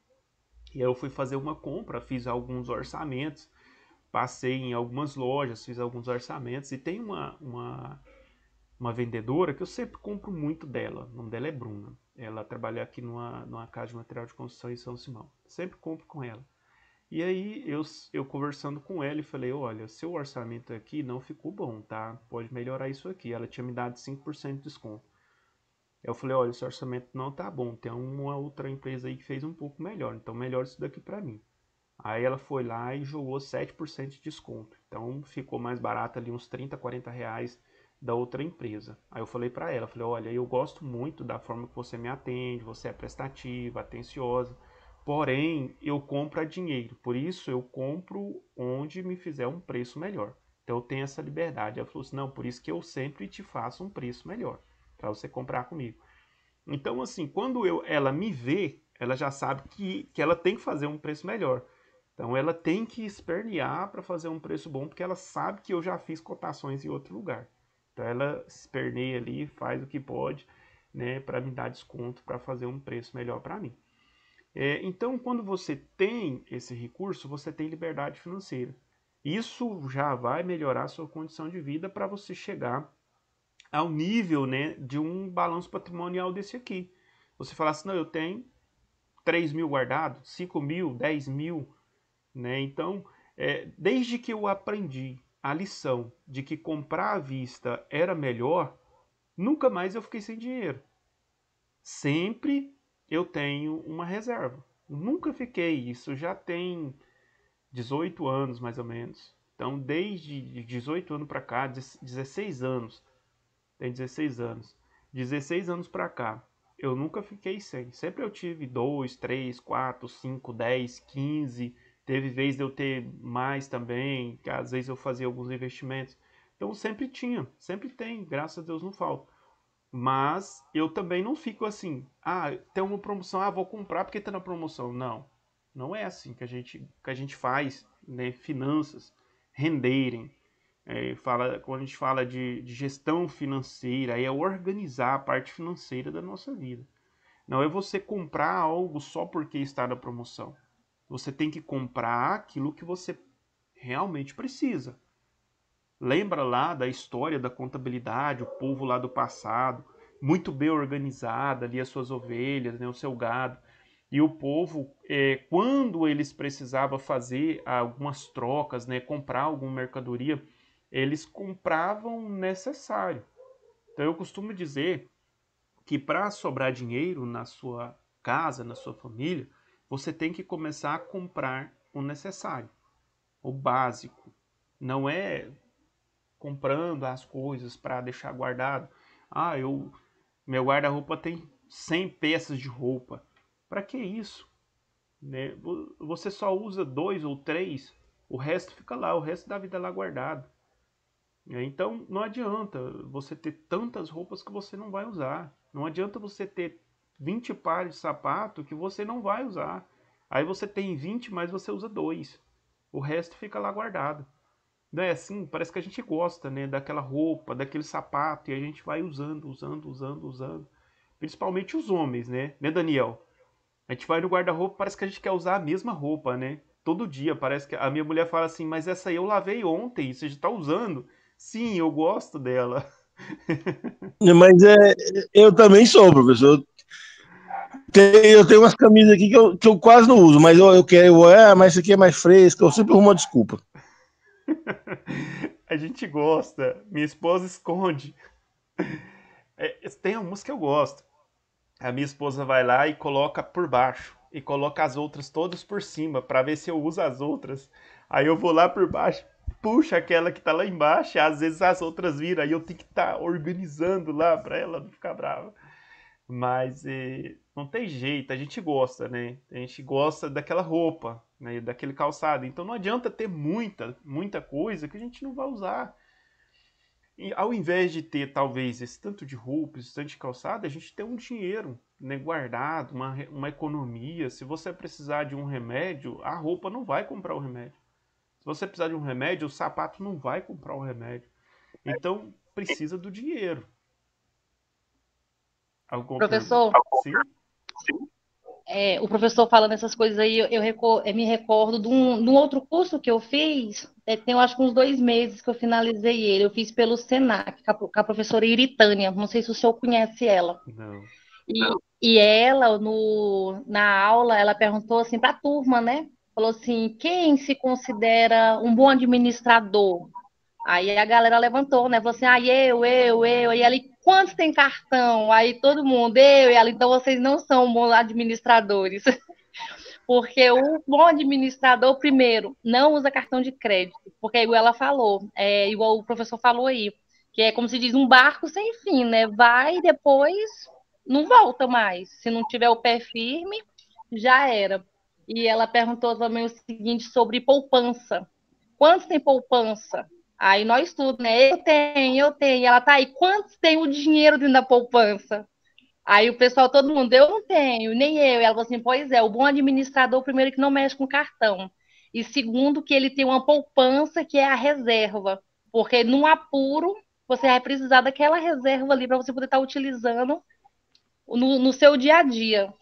E aí eu fui fazer uma compra, fiz alguns orçamentos, passei em algumas lojas, fiz alguns orçamentos. E tem uma vendedora que eu sempre compro muito dela. O nome dela é Bruna. Ela trabalha aqui numa casa de material de construção em São Simão. Sempre compro com ela. E aí eu conversando com ela e falei, olha, seu orçamento aqui não ficou bom, tá? Pode melhorar isso aqui. Ela tinha me dado 5% de desconto. Eu falei, olha, esse orçamento não tá bom. Tem uma outra empresa aí que fez um pouco melhor. Então melhora isso daqui pra mim. Aí ela foi lá e jogou 7% de desconto. Então ficou mais barato ali uns 30, 40 reais da outra empresa. Aí eu falei pra ela, falei, olha, eu gosto muito da forma que você me atende, você é prestativa, atenciosa, porém eu compro a dinheiro, por isso eu compro onde me fizer um preço melhor. Então eu tenho essa liberdade. Ela falou assim, não, por isso que eu sempre te faço um preço melhor, para você comprar comigo. Então assim, quando ela me vê, ela já sabe que ela tem que fazer um preço melhor. Então ela tem que espernear para fazer um preço bom, porque ela sabe que eu já fiz cotações em outro lugar. Então ela esperneia ali, faz o que pode, né, para me dar desconto, para fazer um preço melhor para mim. Então, quando você tem esse recurso, você tem liberdade financeira. Isso já vai melhorar a sua condição de vida para você chegar ao nível, né, de um balanço patrimonial desse aqui. Você fala assim, não, eu tenho 3 mil guardados, 5 mil, 10 mil, né? Então, desde que eu aprendi a lição de que comprar à vista era melhor, nunca mais eu fiquei sem dinheiro. Sempre eu tenho uma reserva. Nunca fiquei, isso já tem 18 anos mais ou menos. Então, desde 18 anos para cá, 16 anos, tem 16 anos. 16 anos para cá, eu nunca fiquei sem. Sempre eu tive 2, 3, 4, 5, 10, 15. Teve vez de eu ter mais também, que às vezes eu fazia alguns investimentos. Então sempre tinha, sempre tem, graças a Deus não falta. Mas eu também não fico assim, tem uma promoção, vou comprar porque tá na promoção. Não, não é assim que a gente faz, né, finanças renderem. Quando a gente fala de gestão financeira, é organizar a parte financeira da nossa vida. Não é você comprar algo só porque está na promoção. Você tem que comprar aquilo que você realmente precisa. Lembra lá da história da contabilidade, o povo lá do passado, muito bem organizado ali as suas ovelhas, né, o seu gado. E o povo, quando eles precisavam fazer algumas trocas, né, comprar alguma mercadoria, eles compravam o necessário. Então eu costumo dizer que para sobrar dinheiro na sua casa, na sua família, você tem que começar a comprar o necessário, o básico. Não é comprando as coisas para deixar guardado. Meu guarda-roupa tem 100 peças de roupa. Para que isso? Né? Você só usa 2 ou 3, o resto fica lá, o resto da vida lá guardado. Então não adianta você ter tantas roupas que você não vai usar. Não adianta você ter 20 pares de sapato que você não vai usar. Aí você tem 20, mas você usa 2. O resto fica lá guardado. Não é assim? Parece que a gente gosta, né, daquela roupa, daquele sapato, e a gente vai usando, usando, usando, usando. Principalmente os homens, né? Né, Daniel? A gente vai no guarda-roupa, parece que a gente quer usar a mesma roupa, né? todo dia. Parece que a minha mulher fala assim, mas essa aí eu lavei ontem, você já tá usando? Sim, eu gosto dela. Mas eu também sou, professor. Eu tenho umas camisas aqui que eu quase não uso, mas eu quero, mas isso aqui é mais fresco, eu sempre arrumo uma desculpa. A gente gosta. Minha esposa esconde. Tem alguns que eu gosto. A minha esposa vai lá e coloca por baixo. E coloca as outras todas por cima, pra ver se eu uso as outras. Aí eu vou lá por baixo, puxa aquela que tá lá embaixo, e às vezes as outras viram. Aí eu tenho que estar organizando lá pra ela não ficar brava. Mas não tem jeito, a gente gosta, né? A gente gosta daquela roupa, né? Daquele calçado. Então não adianta ter muita coisa que a gente não vai usar. E ao invés de ter, talvez, esse tanto de roupa, esse tanto de calçado, a gente tem um dinheiro, né, guardado, uma economia. Se você precisar de um remédio, a roupa não vai comprar o remédio. Se você precisar de um remédio, o sapato não vai comprar o remédio. Então, precisa do dinheiro. Alguma pergunta? Professor, Sim? o professor falando essas coisas aí, eu me recordo de um outro curso que eu fiz, tem eu acho que uns 2 meses que eu finalizei ele. Eu fiz pelo Senac, com a professora Iritânia. Não sei se o senhor conhece ela. Não. E, e ela, na aula, ela perguntou assim para a turma, né? Falou assim: quem se considera um bom administrador? Aí a galera levantou, né? Falou assim: ah, eu. E ela, e quantos tem cartão? Aí todo mundo, eu. E ela, então vocês não são bons administradores. Porque o bom administrador, primeiro, não usa cartão de crédito. Porque, igual ela falou, igual o professor falou aí, que é como se diz, um barco sem fim, né? Vai e depois não volta mais. Se não tiver o pé firme, já era. E ela perguntou também o seguinte sobre poupança. Quantos tem poupança? Aí nós tudo, né? Eu tenho. E ela tá aí, quantos tem o dinheiro dentro da poupança? Aí o pessoal, todo mundo, eu não tenho, nem eu. E ela falou assim, pois é, o bom administrador, primeiro, que não mexe com cartão. E segundo, que ele tem uma poupança, que é a reserva. Porque num apuro, você vai precisar daquela reserva ali para você poder estar utilizando no seu dia a dia.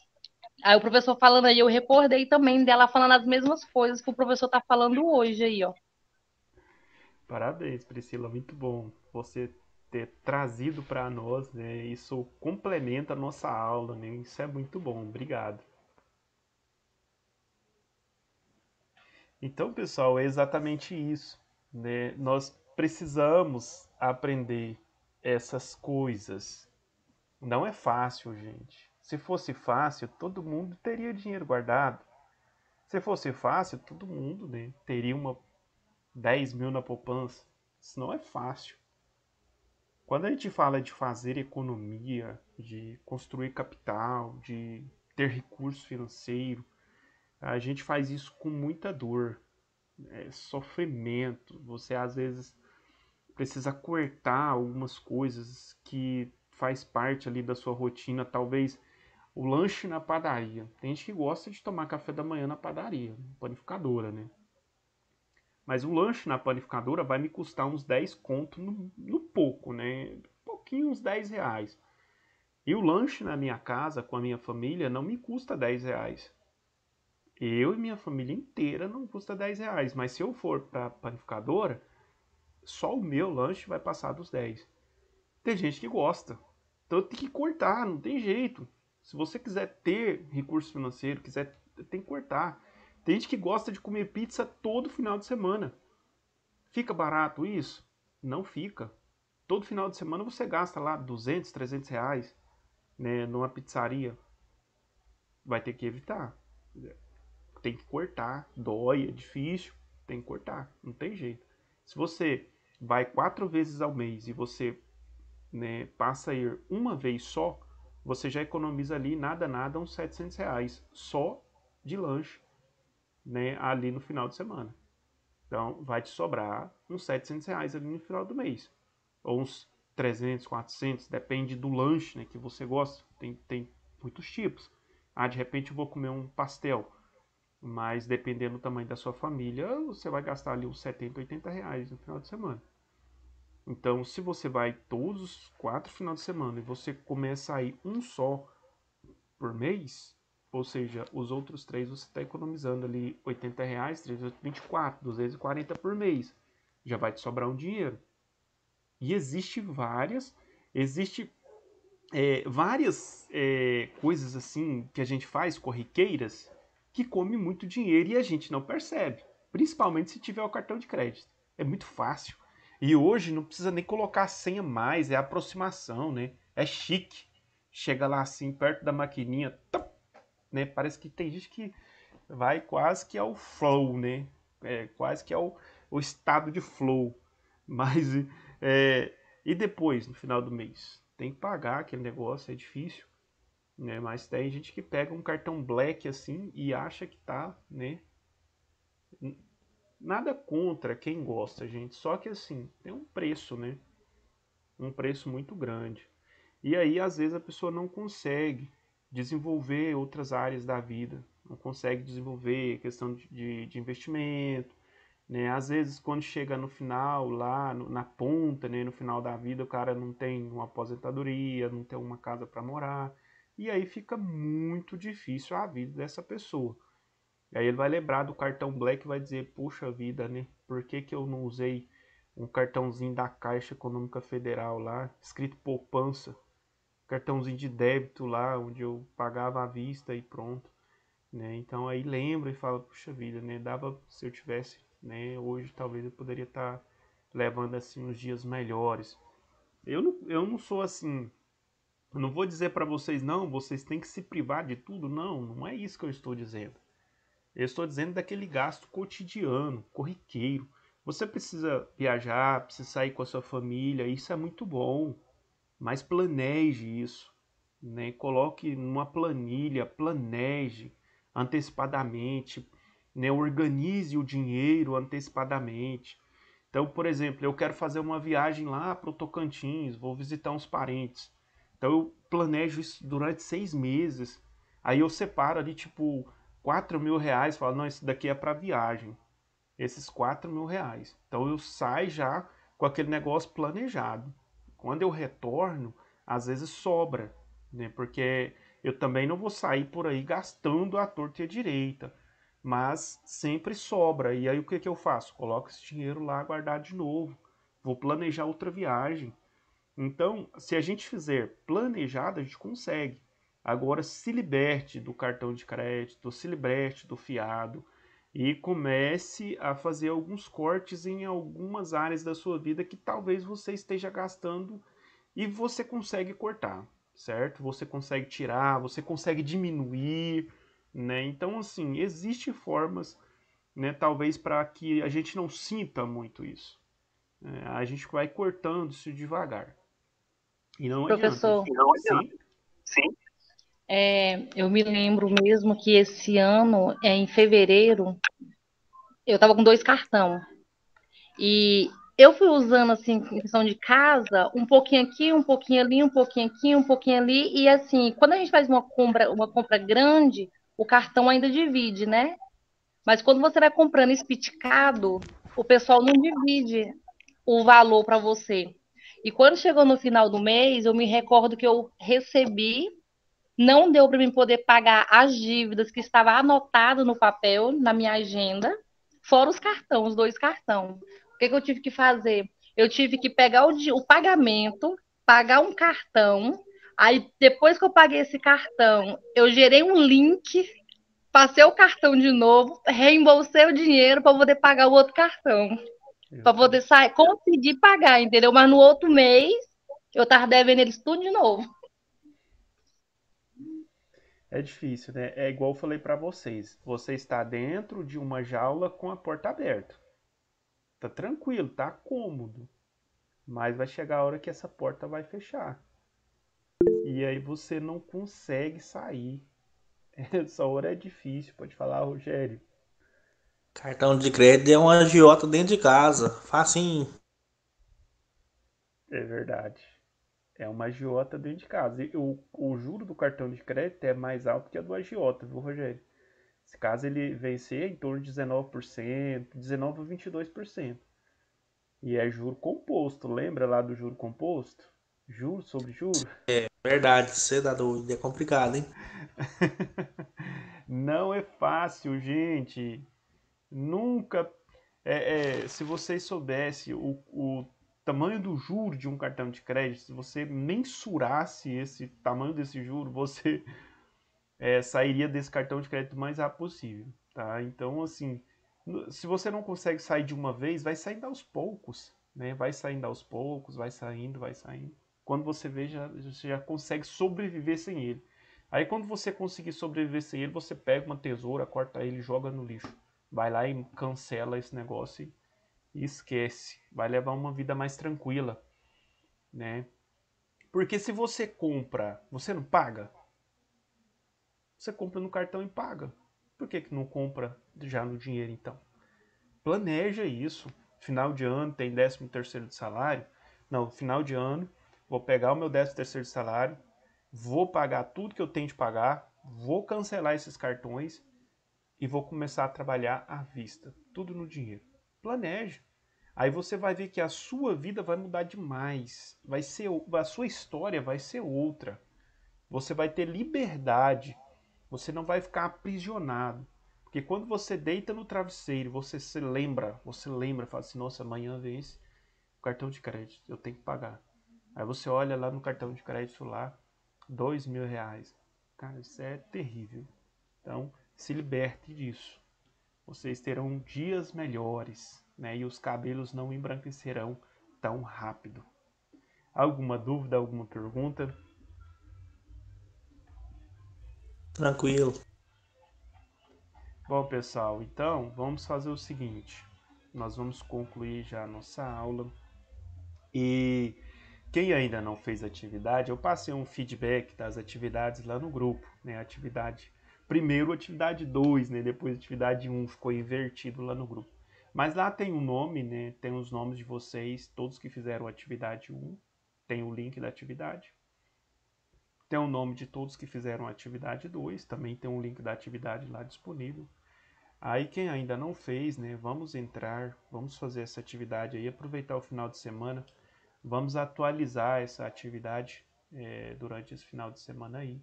Aí o professor falando aí, eu recordei também dela falando as mesmas coisas que o professor está falando hoje aí, ó. Parabéns, Priscila, muito bom você ter trazido para nós, né? Isso complementa a nossa aula, né? Isso é muito bom, obrigado. Então, pessoal, é exatamente isso, né? Nós precisamos aprender essas coisas. Não é fácil, gente. Se fosse fácil, todo mundo teria dinheiro guardado. Se fosse fácil, todo mundo, né, teria 10 mil na poupança. Isso não é fácil. Quando a gente fala de fazer economia, de construir capital, de ter recurso financeiro, a gente faz isso com muita dor, sofrimento. Você às vezes precisa cortar algumas coisas que faz parte ali da sua rotina, talvez o lanche na padaria. Tem gente que gosta de tomar café da manhã na padaria, panificadora, né? Mas o lanche na panificadora vai me custar uns 10 conto no pouco, né? Pouquinho, uns 10 reais. E o lanche na minha casa, com a minha família, não me custa 10 reais. Eu e minha família inteira não custa 10 reais. Mas se eu for para panificadora, só o meu lanche vai passar dos 10. Tem gente que gosta. Então tem que cortar, não tem jeito. Se você quiser ter recurso financeiro, tem que cortar. Tem gente que gosta de comer pizza todo final de semana. Fica barato isso? Não fica. Todo final de semana você gasta lá 200, 300 reais, né, numa pizzaria. Vai ter que evitar. Tem que cortar. Dói, é difícil. Tem que cortar. Não tem jeito. Se você vai 4 vezes ao mês e você, né, passa a ir uma vez só, você já economiza ali nada uns 700 reais só de lanche, né, ali no final de semana. Então vai te sobrar uns 700 reais ali no final do mês. Ou uns 300, 400, depende do lanche, né, que você gosta. Tem muitos tipos. Ah, de repente eu vou comer um pastel. Mas dependendo do tamanho da sua família, você vai gastar ali uns 70, 80 reais no final de semana. Então, se você vai todos os 4 finais de semana e você começa a ir um só por mês, Ou seja, os outros 3 você está economizando ali R$ 80, 324, 240 por mês. Já vai te sobrar um dinheiro. E existe várias coisas assim que a gente faz, corriqueiras, que come muito dinheiro e a gente não percebe. Principalmente se tiver o cartão de crédito. É muito fácil. E hoje não precisa nem colocar a senha mais, é aproximação, né? É chique. Chega lá assim, perto da maquininha, top, né? Parece que tem gente que vai quase que ao flow, né? Quase que ao estado de flow. Mas, é, e depois, no final do mês? Tem que pagar aquele negócio, é difícil, né? Mas tem gente que pega um cartão black assim e acha que tá, né? Nada contra quem gosta, gente. Só que assim, tem um preço, né? Um preço muito grande. E aí, às vezes, a pessoa não consegue desenvolver outras áreas da vida. Não consegue desenvolver questão de investimento, né? Às vezes, quando chega no final, lá na ponta, né, no final da vida, o cara não tem uma aposentadoria, não tem uma casa para morar. E aí fica muito difícil a vida dessa pessoa. E aí ele vai lembrar do cartão Black e vai dizer, puxa vida, né? Por que que eu não usei um cartãozinho da Caixa Econômica Federal lá, escrito poupança, cartãozinho de débito lá, onde eu pagava à vista e pronto, né? Então aí lembra e fala, puxa vida, né? Dava, se eu tivesse, né? Hoje talvez eu poderia estar levando assim uns dias melhores. Eu não sou assim, eu não vou dizer para vocês, não, vocês têm que se privar de tudo, não, não é isso que eu estou dizendo. Eu estou dizendo daquele gasto cotidiano, corriqueiro. Você precisa viajar, precisa sair com a sua família, isso é muito bom, mas planeje isso, né? Coloque numa planilha, planeje antecipadamente, né? Organize o dinheiro antecipadamente. Então, por exemplo, eu quero fazer uma viagem lá para o Tocantins, vou visitar uns parentes. Então eu planejo isso durante 6 meses. Aí eu separo ali tipo R$ 4.000, falo, não, isso daqui é para viagem. Esses R$ 4.000. Então eu saio já com aquele negócio planejado. Quando eu retorno, às vezes sobra, né? Porque eu também não vou sair por aí gastando à torta e à direita, mas sempre sobra. E aí o que que eu faço? Coloco esse dinheiro lá guardado de novo. Vou planejar outra viagem. Então, se a gente fizer planejado, a gente consegue. Agora, se liberte do cartão de crédito, se liberte do fiado e comece a fazer alguns cortes em algumas áreas da sua vida que talvez você esteja gastando e você consegue cortar, certo? Você consegue tirar, você consegue diminuir, né? Então, assim, existem formas, né, talvez para que a gente não sinta muito isso. A gente vai cortando isso devagar. E não adianta. Professor, Sim, eu me lembro mesmo que esse ano, em fevereiro, eu tava com 2 cartão. E eu fui usando, assim, em questão de casa, um pouquinho aqui, um pouquinho ali, um pouquinho aqui, um pouquinho ali. E, assim, quando a gente faz uma compra grande, o cartão ainda divide, né? Mas quando você vai comprando espiticado, o pessoal não divide o valor para você. E quando chegou no final do mês, eu me recordo que eu recebi, não deu para mim poder pagar as dívidas que estava anotado no papel, na minha agenda, fora os cartões, os 2 cartões. O que que eu tive que fazer? Eu tive que pegar o pagamento, pagar um cartão, aí depois que eu paguei esse cartão, eu gerei um link, passei o cartão de novo, reembolsei o dinheiro para poder pagar o outro cartão, meu para poder Deus. sair, conseguir pagar, entendeu? Mas no outro mês eu tava devendo eles tudo de novo. É difícil, né? É igual eu falei para vocês. Você está dentro de uma jaula com a porta aberta. Tá tranquilo, tá cômodo. Mas vai chegar a hora que essa porta vai fechar. E aí você não consegue sair. Essa hora é difícil, pode falar, Rogério. Cartão de crédito é uma agiota dentro de casa. Facinho. É verdade. É uma agiota dentro de casa. E o juro do cartão de crédito é mais alto que a do agiota, viu, Rogério? Se caso ele vencer, é em torno de 19%, 19 a 22%. E é juro composto, lembra lá do juro composto? Juro sobre juro? Verdade, você dá doido. É complicado, hein? Não é fácil, gente. Nunca. Se vocês soubessem o tamanho do juro de um cartão de crédito, se você mensurasse esse tamanho desse juro, você sairia desse cartão de crédito o mais rápido possível, tá? Então, assim, se você não consegue sair de uma vez, vai saindo aos poucos, né? Vai saindo aos poucos, vai saindo, vai saindo. Quando você vê, você já consegue sobreviver sem ele. Aí, quando você conseguir sobreviver sem ele, você pega uma tesoura, corta ele e joga no lixo. Vai lá e cancela esse negócio e esquece. Vai levar uma vida mais tranquila, né? Porque se você compra, você não paga? Você compra no cartão e paga. Por que não compra já no dinheiro, então? Planeja isso. Final de ano tem 13º de salário. Não, final de ano, vou pegar o meu 13º de salário, vou pagar tudo que eu tenho de pagar, vou cancelar esses cartões e vou começar a trabalhar à vista. Tudo no dinheiro. Planeja. Aí você vai ver que a sua vida vai mudar demais. A sua história vai ser outra. Você vai ter liberdade. Você não vai ficar aprisionado. Porque quando você deita no travesseiro, você fala assim, nossa, amanhã vence o cartão de crédito, eu tenho que pagar. Aí você olha lá no cartão de crédito lá, R$ 2.000. Cara, isso é terrível. Então, se liberte disso. Vocês terão dias melhores, né? E os cabelos não embranquecerão tão rápido. Alguma dúvida, alguma pergunta? Tranquilo. Bom, pessoal, então vamos fazer o seguinte. Nós vamos concluir já a nossa aula. E quem ainda não fez atividade, eu passei um feedback das atividades lá no grupo, né? Primeiro atividade 2, né? Depois atividade 1 ficou invertido lá no grupo. Mas lá tem um nome, né? Tem os nomes de vocês, todos que fizeram atividade 1, tem o link da atividade. Tem o nome de todos que fizeram a atividade 2, também tem um link da atividade lá disponível. Aí quem ainda não fez, né, vamos fazer essa atividade aí, aproveitar o final de semana, vamos atualizar essa atividade durante esse final de semana aí,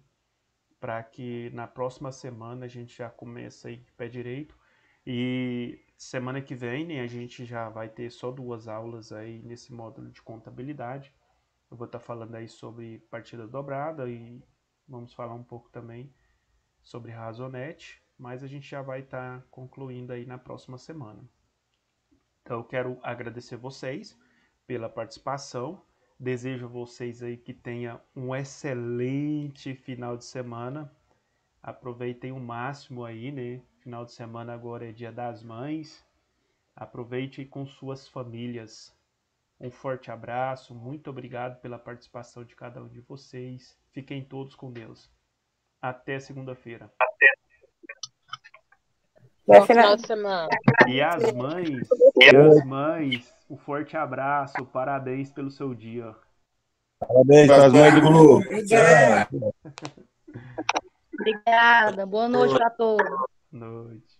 para que na próxima semana a gente já comece aí de pé direito. E semana que vem, né, a gente já vai ter só 2 aulas aí nesse módulo de contabilidade. Eu vou estar falando aí sobre partida dobrada e vamos falar um pouco também sobre razonete, mas a gente já vai estar concluindo aí na próxima semana. Então eu quero agradecer vocês pela participação, desejo a vocês aí que tenha um excelente final de semana, aproveitem o máximo aí, né? Final de semana agora é Dia das Mães, aproveite com suas famílias. Um forte abraço, muito obrigado pela participação de cada um de vocês. Fiquem todos com Deus. Até segunda-feira. Bom final de semana. E as mães, um forte abraço, parabéns pelo seu dia. Parabéns para as mães do grupo. Obrigada. Boa noite para todos. Noite.